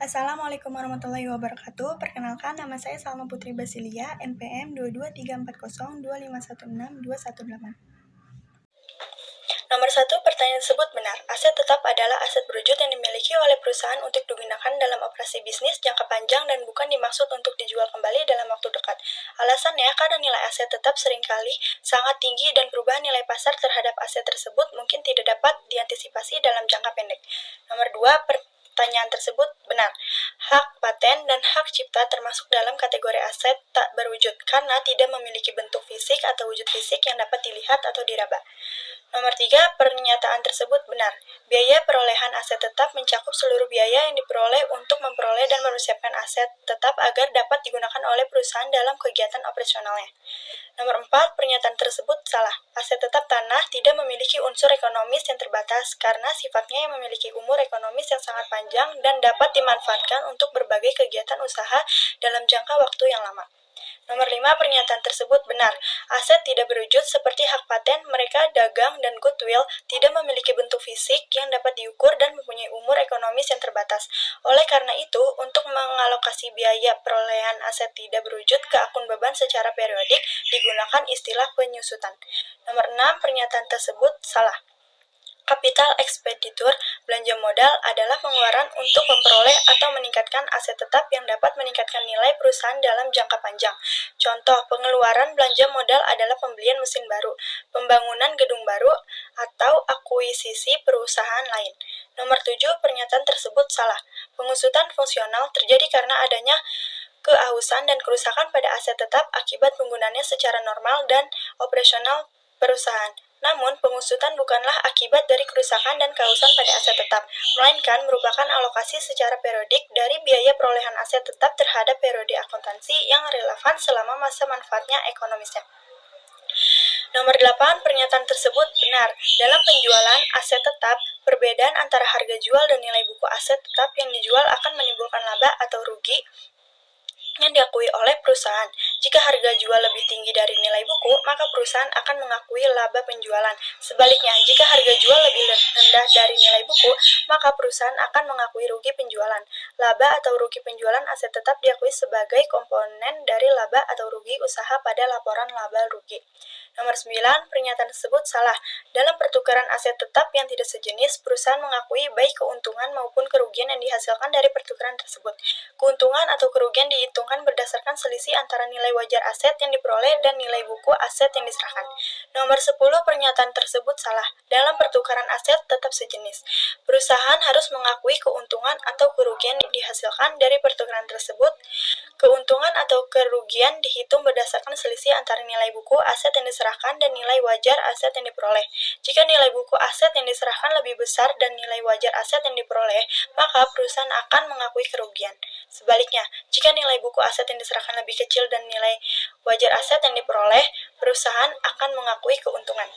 Assalamualaikum warahmatullahi wabarakatuh. Perkenalkan, nama saya Salma Putri Basilia, NPM 2234025162118. Nomor 1, pertanyaan tersebut benar. Aset tetap adalah aset berwujud yang dimiliki oleh perusahaan untuk digunakan dalam operasi bisnis jangka panjang dan bukan dimaksud untuk dijual kembali dalam waktu dekat. Alasannya, karena nilai aset tetap seringkali sangat tinggi dan perubahan nilai pasar terhadap aset tersebut mungkin tidak dapat diantisipasi dalam jangka pendek. Nomor 2, pertanyaan tersebut benar. Hak paten dan hak cipta termasuk dalam kategori aset tak berwujud karena tidak memiliki bentuk fisik atau wujud fisik yang dapat dilihat atau diraba. Nomor 3, pernyataan tersebut benar. Biaya perolehan aset tetap mencakup seluruh biaya yang diperoleh untuk memperoleh dan mempersiapkan aset tetap agar dapat digunakan oleh perusahaan dalam kegiatan operasionalnya. Nomor 4, pernyataan tersebut salah. Aset tetap tanah tidak memiliki unsur ekonomis yang terbatas karena sifatnya yang memiliki umur ekonomis yang sangat panjang dan dapat dimanfaatkan untuk berbagai kegiatan usaha dalam jangka waktu yang lama. Nomor 5, pernyataan tersebut benar. Aset tidak berwujud seperti hak paten, mereka dagang, dan goodwill tidak memiliki bentuk fisik yang dapat diukur dan mempunyai umur ekonomis yang terbatas. Oleh karena itu, untuk mengalokasi biaya perolehan aset tidak berwujud ke akun beban secara periodik, digunakan istilah penyusutan. Nomor 6, pernyataan tersebut salah. Kapital ekspeditur belanja modal adalah pengeluaran untuk memperoleh atau meningkatkan aset tetap yang dapat meningkatkan nilai perusahaan dalam jangka panjang. Contoh, pengeluaran belanja modal adalah pembelian mesin baru, pembangunan gedung baru, atau akuisisi perusahaan lain. Nomor 7, pernyataan tersebut salah. Pengusutan fungsional terjadi karena adanya keausan dan kerusakan pada aset tetap akibat penggunaannya secara normal dan operasional perusahaan. Namun, pengusutan bukanlah akibat dari kerusakan dan keausan pada aset tetap, melainkan merupakan alokasi secara periodik dari biaya perolehan aset tetap terhadap periode akuntansi yang relevan selama masa manfaatnya ekonomisnya. Nomor 8, pernyataan tersebut benar. Dalam penjualan aset tetap, perbedaan antara harga jual dan nilai buku aset tetap yang dijual akan menimbulkan laba atau rugi yang diakui oleh perusahaan. Jika harga jual lebih tinggi dari nilai buku, maka perusahaan akan mengakui laba penjualan. Sebaliknya, jika harga jual lebih rendah dari nilai buku, maka perusahaan akan mengakui rugi penjualan. Laba atau rugi penjualan aset tetap diakui sebagai komponen dari laba atau rugi usaha pada laporan laba rugi. Nomor 9, pernyataan tersebut salah. Dalam pertukaran aset tetap yang tidak sejenis, perusahaan mengakui baik keuntungan maupun kerugian yang dihasilkan dari pertukaran tersebut. Keuntungan atau kerugian dihitungkan berdasarkan selisih antara nilai wajar aset yang diperoleh dan nilai buku aset yang diserahkan. Nomor 10, pernyataan tersebut salah. Dalam pertukaran aset tetap sejenis, perusahaan harus mengakui keuntungan atau kerugian yang dihasilkan dari pertukaran tersebut. Keuntungan atau kerugian dihitung berdasarkan selisih antara nilai buku aset yang diserahkan dan nilai wajar aset yang diperoleh. Jika nilai buku aset yang diserahkan lebih besar dan nilai wajar aset yang diperoleh, maka perusahaan akan mengakui kerugian. Sebaliknya, jika nilai buku aset yang diserahkan lebih kecil dan nilai wajar aset yang diperoleh, perusahaan akan mengakui keuntungan.